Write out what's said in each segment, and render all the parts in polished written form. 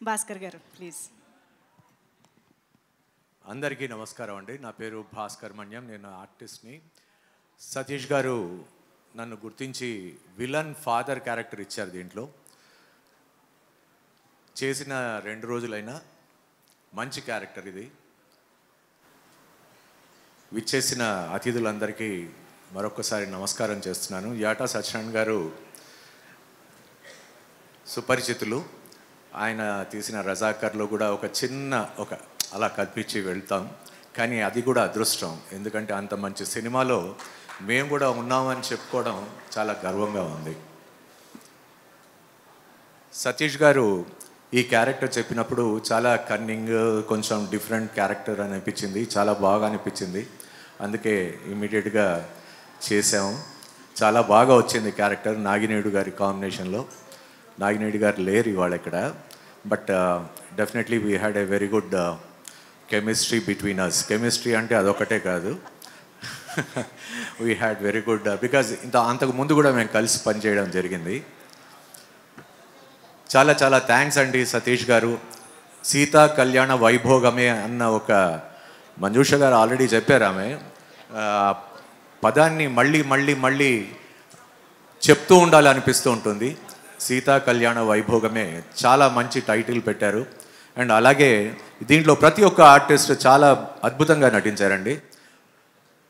భాస్కర్ గారు ప్లీజ్. అందరికీ నమస్కారం అండి. నా పేరు భాస్కర్ మన్యం, నేను ఆర్టిస్ట్ని. సతీష్ గారు నన్ను గుర్తించి విలన్ ఫాదర్ క్యారెక్టర్ ఇచ్చారు. దీంట్లో చేసిన 2 రోజులైనా మంచి క్యారెక్టర్ ఇది. విచ్చేసిన అతిథులందరికీ మరొకసారి నమస్కారం చేస్తున్నాను. యాటా సత్యనారాయణ గారు సుపరిచితులు. ఆయన తీసిన రజాకర్లో కూడా ఒక చిన్న అలా కల్పించి వెళ్తాం, కానీ అది కూడా అదృష్టం. ఎందుకంటే అంత మంచి సినిమాలో మేము కూడా ఉన్నామని చెప్పుకోవడం చాలా గర్వంగా ఉంది. సతీష్ గారు ఈ క్యారెక్టర్ చెప్పినప్పుడు చాలా కన్నింగ్, కొంచెం డిఫరెంట్ క్యారెక్టర్ అని అనిపించింది, చాలా బాగా అనిపించింది. అందుకే ఇమీడియట్గా చేసాము. చాలా బాగా వచ్చింది క్యారెక్టర్. నాగినేడు గారి కాంబినేషన్లో. నాగినేడు గారు లేరు ఇవాళ ఇక్కడ, but definitely we had a very good chemistry between us. Chemistry అంటే అదొకటే కాదు, we had very good, because అంతకు ముందు కూడా మేము కలిసి పనిచేయడం జరిగింది. చాలా చాలా థ్యాంక్స్ అండి సతీష్ గారు. సీతా కళ్యాణ వైభోగమే అన్న ఒక మంజుష గారు ఆల్రెడీ చెప్పారు. ఆమె పదాన్ని మళ్ళీ మళ్ళీ మళ్ళీ చెప్తూ ఉండాలనిపిస్తూ ఉంటుంది. సీతా కళ్యాణ వైభోగమే చాలా మంచి టైటిల్ పెట్టారు. అండ్ అలాగే దీంట్లో ప్రతి ఒక్క ఆర్టిస్ట్ చాలా అద్భుతంగా నటించారండి.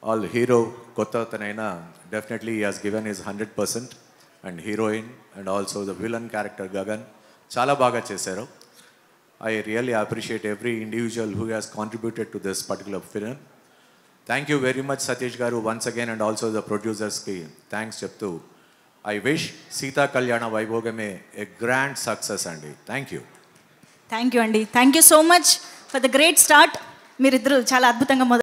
ఆల్ హీరో కొత్త అతనైనా definitely he has given his 100%. And heroine and also the villain character Gagan చాలా బాగా చేశారు. I really appreciate every individual who has contributed to this particular film. Thank you very much Satish garu once again, and also the ప్రొడ్యూసర్స్కి thanks చెప్తూ I wish Seetha Kalyana Vaibhogame a grand success అండి. Thank you. Thank you అండి. Thank you so much for the great start. మీరిద్దరూ చాలా అద్భుతంగా